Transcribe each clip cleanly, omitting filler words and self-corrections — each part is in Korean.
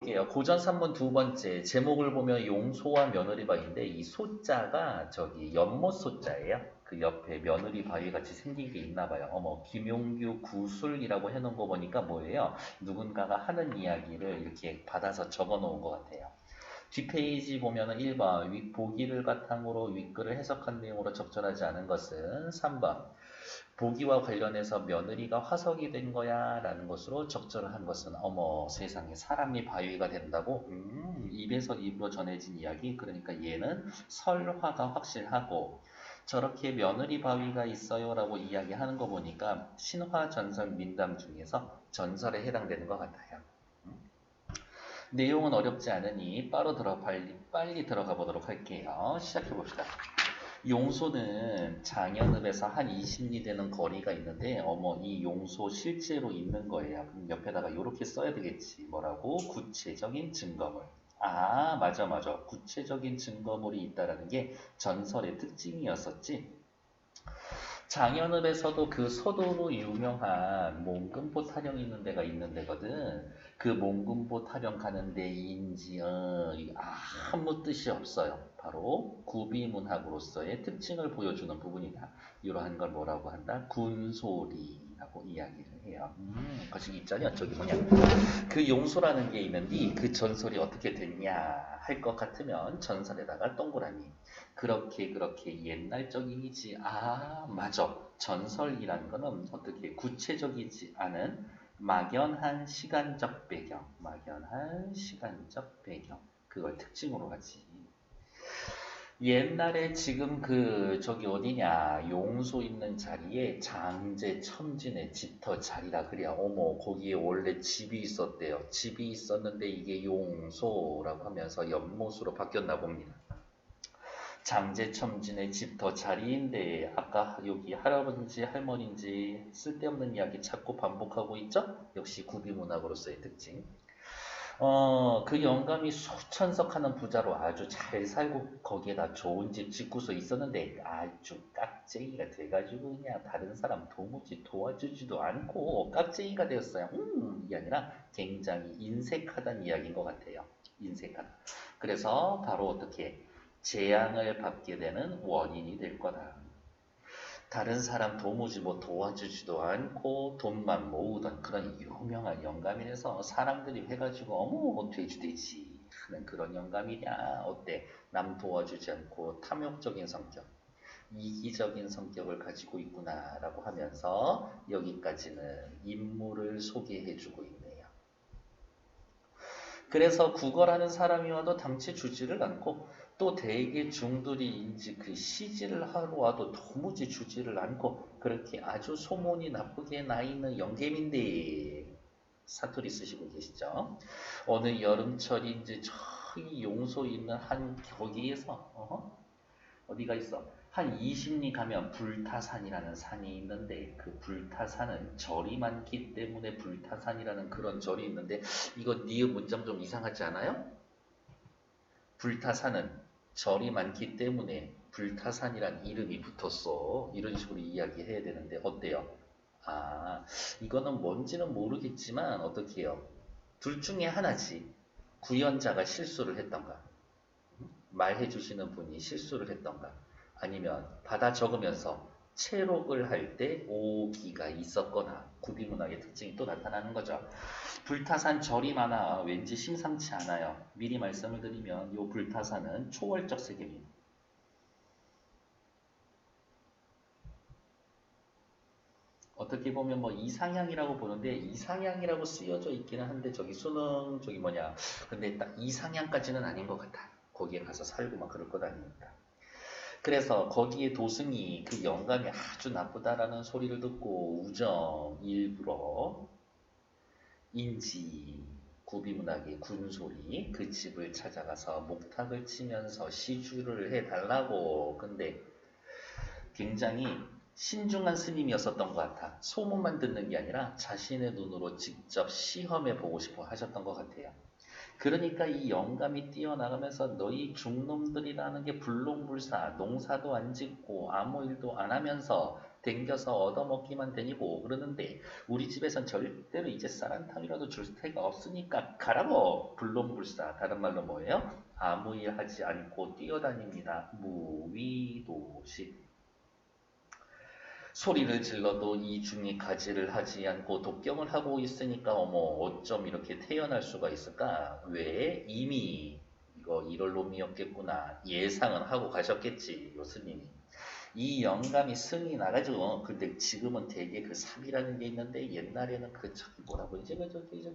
볼게요. 고전 3문 두 번째 제목을 보면 용소와 며느리 바위인데 이 소자가 저기 연못 소자예요. 그 옆에 며느리 바위 같이 생긴 게 있나 봐요. 어머 김용규 구술이라고 해놓은 거 보니까 뭐예요? 누군가가 하는 이야기를 이렇게 받아서 적어 놓은 것 같아요. 뒷페이지 보면은 1번 보기를 바탕으로 윗글을 해석한 내용으로 적절하지 않은 것은 3번 보기와 관련해서 며느리가 화석이 된 거야 라는 것으로 적절한 것은 어머 세상에 사람이 바위가 된다고? 입에서 입으로 전해진 이야기. 그러니까 얘는 설화가 확실하고 저렇게 며느리 바위가 있어요 라고 이야기하는 거 보니까 신화 전설 민담 중에서 전설에 해당되는 것 같아요. 내용은 어렵지 않으니 빨리 들어가 보도록 할게요. 시작해 봅시다. 용소는 장현읍에서 한 20리 되는 거리가 있는데 어머 이 용소 실제로 있는 거예요. 그럼 옆에다가 이렇게 써야 되겠지. 뭐라고? 구체적인 증거물. 아 맞아. 구체적인 증거물이 있다라는 게 전설의 특징이었었지. 장현읍에서도 그 서도로 유명한 몽금보 타령 있는 데가 있는 데거든. 그 몽금보 타령 가는 데인지 아무 뜻이 없어요. 바로 구비문학으로서의 특징을 보여주는 부분이다. 이러한 걸 뭐라고 한다? 군소리라고 이야기를 해요. 거시기 있잖아요. 저기 뭐냐. 그 용소라는 게 있는데 그 전설이 어떻게 됐냐 할 것 같으면 전설에다가 동그라미. 그렇게 옛날적이지. 아 맞아. 전설이라는 거는 어떻게 구체적이지 않은 막연한 시간적 배경 그걸 특징으로 하지. 옛날에 지금 그 저기 어디냐 용소 있는 자리에 장제 첨진의 집터 자리라 그래야 어머 거기에 원래 집이 있었대요. 집이 있었는데 이게 용소라고 하면서 연못으로 바뀌었나 봅니다. 장제첨진의 집터 자리인데 아까 여기 할아버지 할머니인지 쓸데없는 이야기 자꾸 반복하고 있죠? 역시 구비문학으로서의 특징. 그 영감이 수천석 하는 부자로 아주 잘 살고 거기에다 좋은 집 짓고서 있었는데 아주 깍쟁이가 돼가지고 그냥 다른 사람 도무지 도와주지도 않고 깍쟁이가 되었어요. 이게 아니라 굉장히 인색하다는 이야기인 것 같아요. 인색하다. 그래서 바로 어떻게 재앙을 받게 되는 원인이 될 거다. 다른 사람 도무지 뭐 도와주지도 않고 돈만 모으던 그런 유명한 영감이라서 사람들이 해가지고 어머 돼지돼지 하는 그런 영감이냐 어때 남 도와주지 않고 탐욕적인 성격 이기적인 성격을 가지고 있구나 라고 하면서 여기까지는 인물을 소개해주고 있네요. 그래서 구걸하는 사람이 와도 당치 주지를 않고 또 대개 중들이인지 그 시지를 하러 와도 도무지 주지를 않고 그렇게 아주 소문이 나쁘게 나 있는 영감인데 사투리 쓰시고 계시죠? 어느 여름철인지 저기 용소 있는 한 거기에서 어디가 있어? 한 20리 가면 불타산이라는 산이 있는데 그 불타산은 절이 많기 때문에 불타산이라는 그런 절이 있는데 이거 니은 문장 좀 이상하지 않아요? 불타산은 절이 많기 때문에 불타산이란 이름이 붙었어. 이런 식으로 이야기해야 되는데 어때요? 아 이거는 뭔지는 모르겠지만 어떻게 해요? 둘 중에 하나지. 구연자가 실수를 했던가 말해 주시는 분이 실수를 했던가 아니면 받아 적으면서 체록을 할 때 오기가 있었거나 구비문학의 특징이 또 나타나는 거죠. 불타산 절이 많아 왠지 심상치 않아요. 미리 말씀을 드리면 이 불타산은 초월적 세계입니다. 어떻게 보면 뭐 이상향이라고 보는데 이상향이라고 쓰여져 있기는 한데 저기 수능 저기 뭐냐 근데 딱 이상향까지는 아닌 것 같아. 거기에 가서 살고 막 그럴 것 아니니까. 그래서 거기에 도승이 그 영감이 아주 나쁘다라는 소리를 듣고 우정 일부러 인지 구비문학의 군소리 그 집을 찾아가서 목탁을 치면서 시주를 해달라고. 근데 굉장히 신중한 스님이었었던 것 같아. 소문만 듣는 게 아니라 자신의 눈으로 직접 시험해 보고 싶어 하셨던 것 같아요. 그러니까 이 영감이 뛰어나가면서 너희 중놈들이라는 게 불농불사 농사도 안 짓고 아무 일도 안 하면서 댕겨서 얻어먹기만 되니고 그러는데 우리 집에선 절대로 이제 쌀 한 탕이라도 줄 새가 없으니까 가라고 불론불사. 다른 말로 뭐예요? 아무 일 하지 않고 뛰어다닙니다. 무위도식. 소리를 질러도 이 중에 가지를 하지 않고 독경을 하고 있으니까 어머 어쩜 이렇게 태어날 수가 있을까? 왜? 이미 이거 이럴 놈이었겠구나 예상은 하고 가셨겠지 요스님이. 이 영감이 승이 나가지고 근데 지금은 되게 그 삽이라는 게 있는데 옛날에는 그 저기 뭐라고 이제 그 저기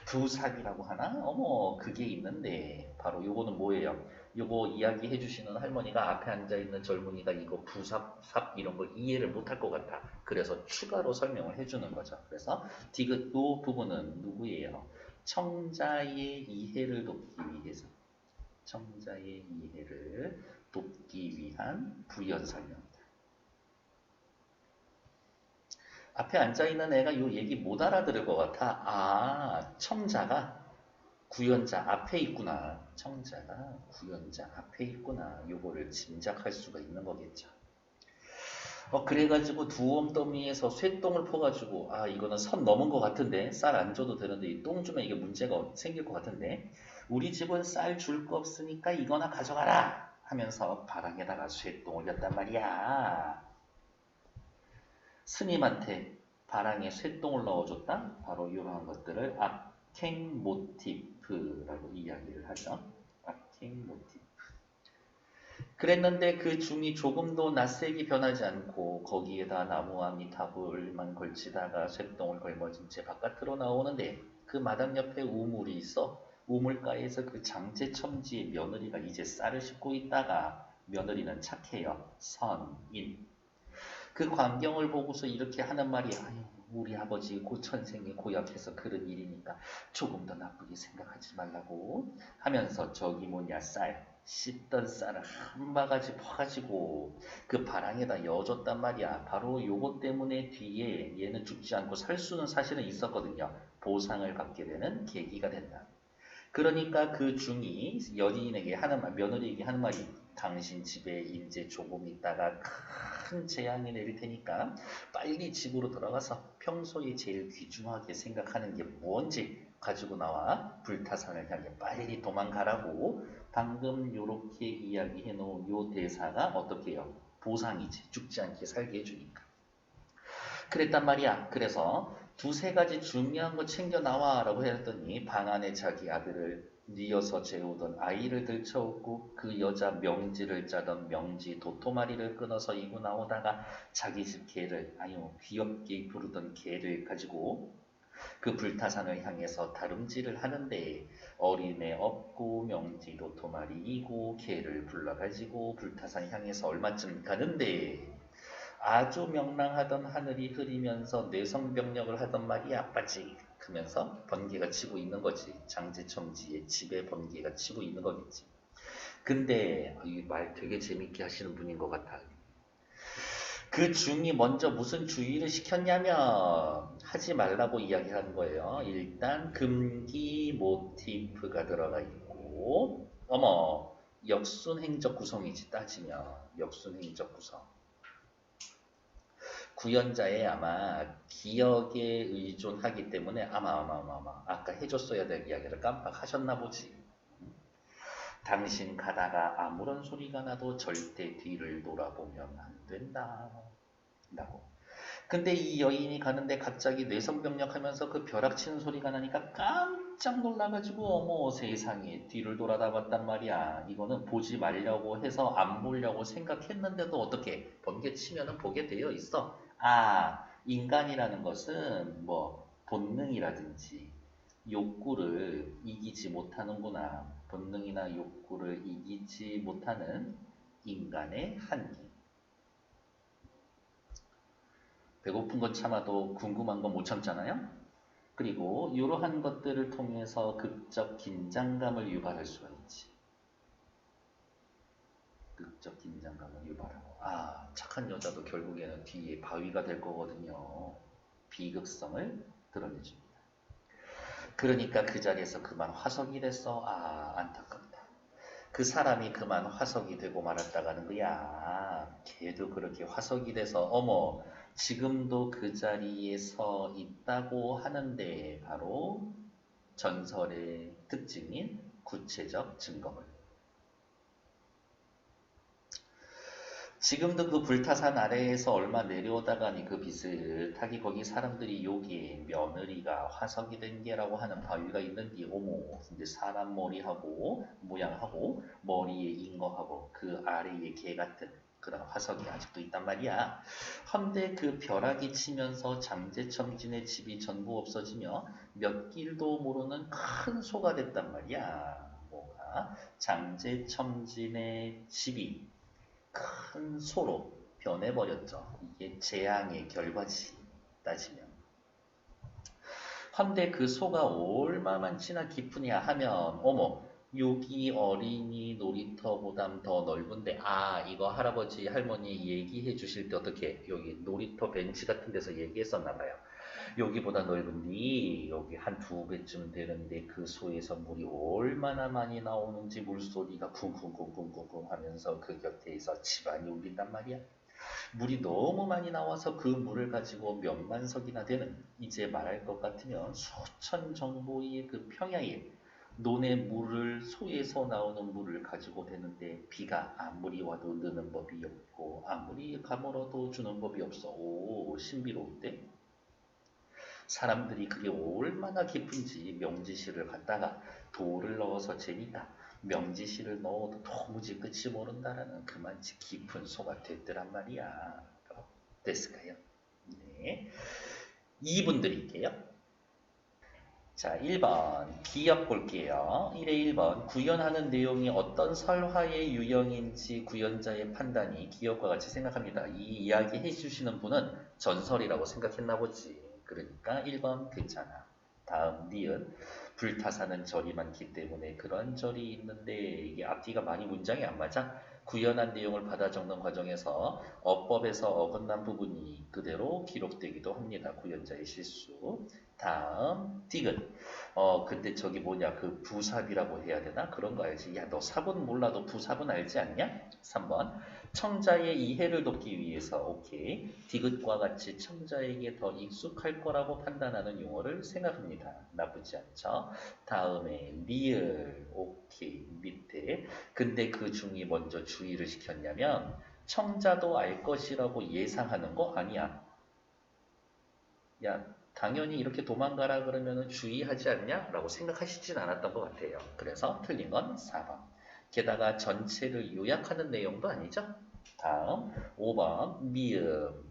부삽이라고 하나? 어머 그게 있는데 바로 요거는 뭐예요? 요거 이야기해 주시는 할머니가 앞에 앉아 있는 젊은이가 이거 부삽, 삽 이런 걸 이해를 못할 것 같아. 그래서 추가로 설명을 해 주는 거죠. 그래서 디귿 요 부분은 누구예요? 청자의 이해를 돕기 위해서 청자의 이해를 돕기 위한 부연설명입니다. 앞에 앉아있는 애가 요 얘기 못 알아들을 것 같아. 아, 청자가 구연자 앞에 있구나. 청자가 구연자 앞에 있구나. 요거를 짐작할 수가 있는 거겠죠. 그래가지고 두엄더미에서 쇠똥을 퍼가지고 아 이거는 선 넘은 것 같은데 쌀 안 줘도 되는데 이 똥 주면 이게 문제가 생길 것 같은데 우리 집은 쌀 줄 거 없으니까 이거나 가져가라 하면서 바닥에다가 쇠똥을 였단 말이야. 스님한테 바랑에 쇠똥을 넣어줬다? 바로 이러한 것들을 악행 모티프라고 이야기를 하죠. 악행 모티프. 그랬는데 그 중이 조금도 낯색이 변하지 않고 거기에다 나무아미타불만 걸치다가 쇠똥을 걸머진 채 바깥으로 나오는데 그 마당 옆에 우물이 있어. 우물가에서 그 장제첨지의 며느리가 이제 쌀을 씻고 있다가 며느리는 착해요. 선인. 그 광경을 보고서 이렇게 하는 말이 아유 우리 아버지 고천생이 고약해서 그런 일이니까 조금 더 나쁘게 생각하지 말라고 하면서 저기 뭐냐 쌀 씻던 쌀을 한 바가지 퍼가지고 그 바랑에다 여줬단 말이야. 바로 요것 때문에 뒤에 얘는 죽지 않고 살 수는 사실은 있었거든요. 보상을 받게 되는 계기가 된다. 그러니까 그 중이 연인에게 하는 말, 며느리에게 하는 말이 당신 집에 이제 조금 있다가 큰 재앙이 내릴 테니까 빨리 집으로 돌아가서 평소에 제일 귀중하게 생각하는 게 뭔지 가지고 나와 불타산을 향해 빨리 도망가라고 방금 요렇게 이야기해 놓은 요 대사가 어떻게 해요? 보상이지. 죽지 않게 살게 해주니까. 그랬단 말이야. 그래서 두세 가지 중요한 거 챙겨 나와 라고 했더니 방 안에 자기 아들을 뉘어서 재우던 아이를 들쳐오고 그 여자 명지를 짜던 명지 도토마리를 끊어서 이고 나오다가 자기 집 개를 아유 귀엽게 부르던 개를 가지고 그 불타산을 향해서 다름질을 하는데 어린애 없고 명지 도토마리 이고 개를 불러가지고 불타산 향해서 얼마쯤 가는데 아주 명랑하던 하늘이 흐리면서 뇌성병력을 하던 말이 아빠지 그러면서 번개가 치고 있는 거지. 장제첨지에 집에 번개가 치고 있는 거겠지. 근데 이 말 되게 재밌게 하시는 분인 것 같아. 그 중이 먼저 무슨 주의를 시켰냐면 하지 말라고 이야기하는 거예요. 일단 금기 모티프가 들어가 있고 어머 역순행적 구성이지 따지면 역순행적 구성. 구연자의 아마 기억에 의존하기 때문에 아마 아까 해줬어야 될 이야기를 깜빡하셨나 보지. 당신 가다가 아무런 소리가 나도 절대 뒤를 돌아보면 안 된다. 라고. 근데 이 여인이 가는데 갑자기 뇌성병력하면서 그 벼락치는 소리가 나니까 깜짝 놀라가지고 어머 세상에 뒤를 돌아다봤단 말이야. 이거는 보지 말려고 해서 안 보려고 생각했는데도 어떻게 번개 치면은 보게 되어 있어. 아 인간이라는 것은 뭐 본능이라든지 욕구를 이기지 못하는구나. 본능이나 욕구를 이기지 못하는 인간의 한계. 배고픈 건 참아도 궁금한 건 못 참잖아요. 그리고 이러한 것들을 통해서 극적 긴장감을 유발할 수가 있지. 극적 긴장감을 유발하고 아 착한 여자도 결국에는 뒤에 바위가 될 거거든요. 비극성을 드러내줍니다. 그러니까 그 자리에서 그만 화석이 됐어. 아 안타깝다. 그 사람이 그만 화석이 되고 말았다가는 거야. 걔도 그렇게 화석이 돼서 어머 지금도 그 자리에 서 있다고 하는데 바로 전설의 특징인 구체적 증거물. 지금도 그 불타산 아래에서 얼마 내려오다가니 그 비슷하게 거기 사람들이 여기에 며느리가 화석이 된 게라고 하는 바위가 있는데 어머 근데 사람 머리하고 모양하고 머리에 인거하고 그 아래에 개 같은 그런 화석이 아직도 있단 말이야. 헌데 그 벼락이 치면서 장제첨진의 집이 전부 없어지며 몇 길도 모르는 큰 소가 됐단 말이야. 뭐가? 장제첨진의 집이 큰 소로 변해버렸죠. 이게 재앙의 결과지 따지면. 헌데 그 소가 얼마만치나 깊으냐 하면 어머 여기 어린이 놀이터보단 더 넓은데 아 이거 할아버지 할머니 얘기해 주실 때 어떻게 여기 놀이터 벤치 같은 데서 얘기했었나 봐요. 여기보다 넓은데 여기 한 2배쯤 되는데 그 소에서 물이 얼마나 많이 나오는지 물소리가 쿵쿵쿵쿵쿵쿵 하면서 그 곁에서 집안이 울린단 말이야. 물이 너무 많이 나와서 그 물을 가지고 몇만 석이나 되는 이제 말할 것 같으면 수천 정도의 그 평야에 논의 물을 소에서 나오는 물을 가지고 되는데 비가 아무리 와도 느는 법이 없고 아무리 가물어도 주는 법이 없어. 오 신비로운데? 사람들이 그게 얼마나 깊은지 명지실을 갖다가 돌을 넣어서 재니까 명지실을 넣어도 도무지 끝이 모른다라는 그만치 깊은 소가 됐더란 말이야. 됐을까요? 네. 2분 드릴게요. 자, 1번 기억 볼게요. 1의 1번 구현하는 내용이 어떤 설화의 유형인지 구현자의 판단이 기억과 같이 생각합니다. 이 이야기 해주시는 분은 전설이라고 생각했나 보지. 그러니까 1번 괜찮아. 다음 니은 불타사는 절이 많기 때문에 그런 절이 있는데 이게 앞뒤가 많이 문장이 안 맞아. 구현한 내용을 받아 적는 과정에서 어법에서 어긋난 부분이 그대로 기록되기도 합니다. 구현자의 실수. 다음 디귿. 근데 저기 뭐냐 그 부삽이라고 해야 되나 그런 거 알지? 야 너 삽은 몰라도 부삽은 알지 않냐? 3번 청자의 이해를 돕기 위해서 오케이 디귿과 같이 청자에게 더 익숙할 거라고 판단하는 용어를 생각합니다. 나쁘지 않죠? 다음에 리을 오케이 밑에 근데 그 중이 먼저 주의를 시켰냐면 청자도 알 것이라고 예상하는 거 아니야. 야 당연히 이렇게 도망가라 그러면 주의하지 않냐? 라고 생각하시진 않았던 것 같아요. 그래서 틀린 건 4번. 게다가 전체를 요약하는 내용도 아니죠. 다음 5번 미음.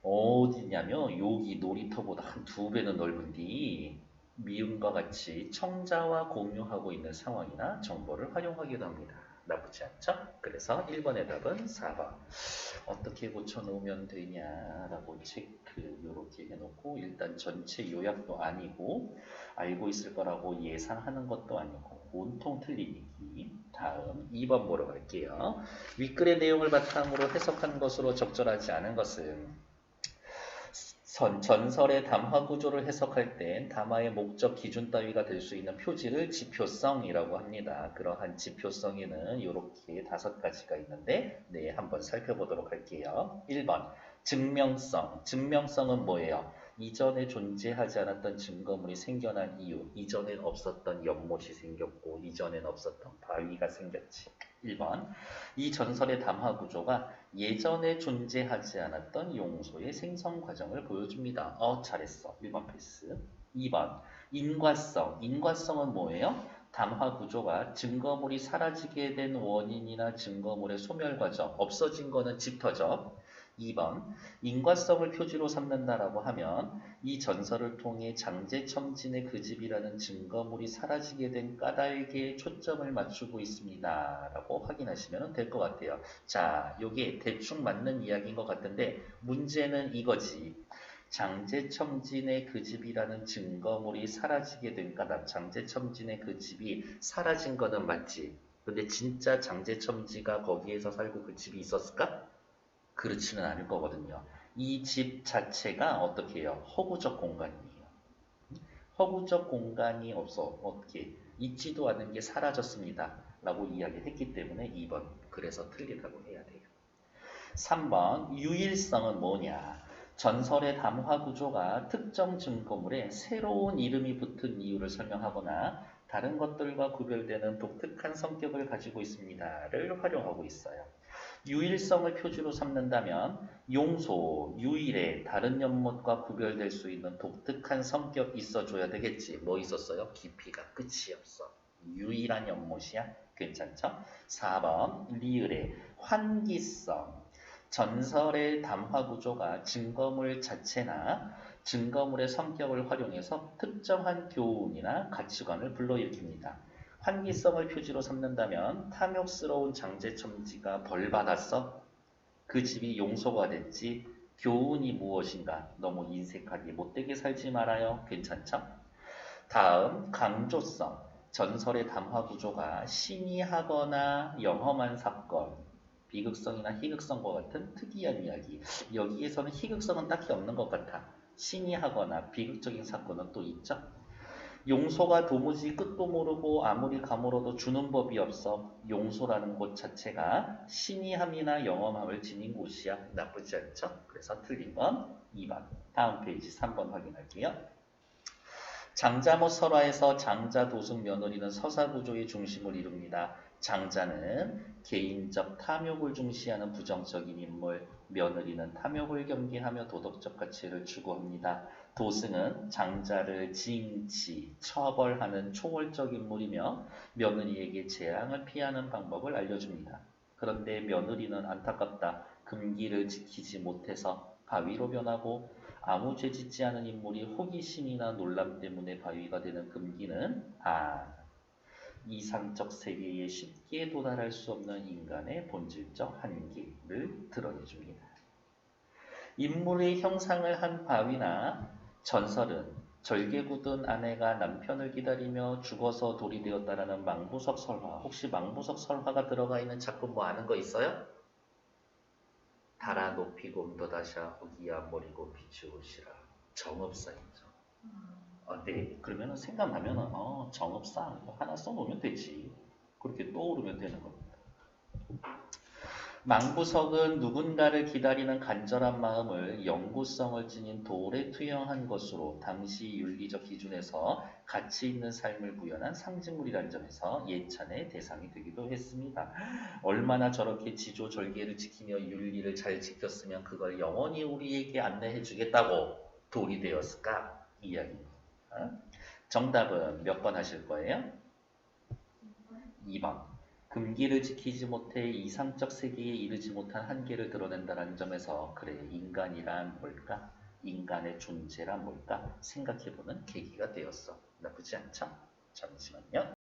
어디냐면 여기 놀이터보다 한 2배는 넓은데 미음과 같이 청자와 공유하고 있는 상황이나 정보를 활용하기도 합니다. 나쁘지 않죠? 그래서 1번의 답은 4번. 어떻게 고쳐놓으면 되냐라고 체크 이렇게 해놓고 일단 전체 요약도 아니고 알고 있을 거라고 예상하는 것도 아니고 온통 틀린 얘기. 다음 2번 보러 갈게요. 윗글의 내용을 바탕으로 해석한 것으로 적절하지 않은 것은 전설의 담화 구조를 해석할 땐 담화의 목적 기준 따위가 될 수 있는 표지를 지표성이라고 합니다. 그러한 지표성에는 이렇게 5가지가 있는데 네, 한번 살펴보도록 할게요. 1번 증명성. 증명성은 뭐예요? 이전에 존재하지 않았던 증거물이 생겨난 이유, 이전엔 없었던 연못이 생겼고 이전엔 없었던 바위가 생겼지. 1번 이 전설의 담화 구조가 예전에 존재하지 않았던 용소의 생성 과정을 보여줍니다. 잘했어. 1번 패스. 2번 인과성. 인과성은 뭐예요? 담화 구조가 증거물이 사라지게 된 원인이나 증거물의 소멸 과정, 없어진 거는 집터죠. 2번 인과성을 표지로 삼는다라고 하면 이 전설을 통해 장제첨진의 그 집이라는 증거물이 사라지게 된 까닭에 초점을 맞추고 있습니다. 라고 확인하시면 될 것 같아요. 자, 요게 대충 맞는 이야기인 것 같은데 문제는 이거지. 장제첨진의 그 집이라는 증거물이 사라지게 된 까닭, 장제첨진의 그 집이 사라진 거는 맞지. 근데 진짜 장제첨지가 거기에서 살고 그 집이 있었을까? 그렇지는 않을 거거든요. 이 집 자체가 어떻게 해요? 허구적 공간이에요. 허구적 공간이 없어. 어떻게? 있지도 않은 게 사라졌습니다. 라고 이야기했기 때문에 2번. 그래서 틀리다고 해야 돼요. 3번. 유일성은 뭐냐? 전설의 담화 구조가 특정 증거물에 새로운 이름이 붙은 이유를 설명하거나 다른 것들과 구별되는 독특한 성격을 가지고 있습니다를 활용하고 있어요. 유일성을 표주로 삼는다면 용소, 유일의 다른 연못과 구별될 수 있는 독특한 성격이 있어줘야 되겠지. 뭐 있었어요? 깊이가 끝이 없어. 유일한 연못이야. 괜찮죠? 4번 리을의 환기성. 전설의 담화 구조가 증거물 자체나 증거물의 성격을 활용해서 특정한 교훈이나 가치관을 불러일으킵니다. 환기성을 표지로 삼는다면 탐욕스러운 장제첨지가 벌받았어? 그 집이 용서가 됐지? 교훈이 무엇인가? 너무 인색하게 못되게 살지 말아요. 괜찮죠? 다음 강조성. 전설의 담화 구조가 신이하거나 영험한 사건, 비극성이나 희극성과 같은 특이한 이야기. 여기에서는 희극성은 딱히 없는 것 같아. 신이하거나 비극적인 사건은 또 있죠? 용소가 도무지 끝도 모르고 아무리 가물어도 주는 법이 없어. 용소라는 곳 자체가 신이함이나 영험함을 지닌 곳이야. 나쁘지 않죠? 그래서 틀린 건 2번. 다음 페이지 3번 확인할게요. 장자못 설화에서 장자 도승 며느리는 서사구조의 중심을 이룹니다. 장자는 개인적 탐욕을 중시하는 부정적인 인물, 며느리는 탐욕을 경계하며 도덕적 가치를 추구합니다. 도승은 장자를 징치, 처벌하는 초월적 인물이며 며느리에게 재앙을 피하는 방법을 알려줍니다. 그런데 며느리는 안타깝다. 금기를 지키지 못해서 바위로 변하고 아무 죄 짓지 않은 인물이 호기심이나 놀람 때문에 바위가 되는 금기는 이상적 세계에 쉽게 도달할 수 없는 인간의 본질적 한계를 드러내줍니다. 인물의 형상을 한 바위나 전설은 절개 굳은 아내가 남편을 기다리며 죽어서 돌이 되었다라는 망부석 설화. 혹시 망부석 설화가 들어가 있는 작품 뭐 아는 거 있어요? 달아 높이 곰떠다샤 허기야 머리고 비추시라. 정읍사이죠. 네. 그러면은 생각나면은 정읍사 하나 써놓으면 되지. 그렇게 떠오르면 되는 겁니다. 망부석은 누군가를 기다리는 간절한 마음을 영구성을 지닌 돌에 투영한 것으로 당시 윤리적 기준에서 가치 있는 삶을 구현한 상징물이라는 점에서 예찬의 대상이 되기도 했습니다. 얼마나 저렇게 지조절개를 지키며 윤리를 잘 지켰으면 그걸 영원히 우리에게 안내해 주겠다고 돌이 되었을까? 이야기입니다. 정답은 몇 번 하실 거예요? 2번. 금기를 지키지 못해 이상적 세계에 이르지 못한 한계를 드러낸다는 점에서 그래, 인간이란 뭘까? 인간의 존재란 뭘까? 생각해보는 계기가 되었어. 나쁘지 않죠? 잠시만요.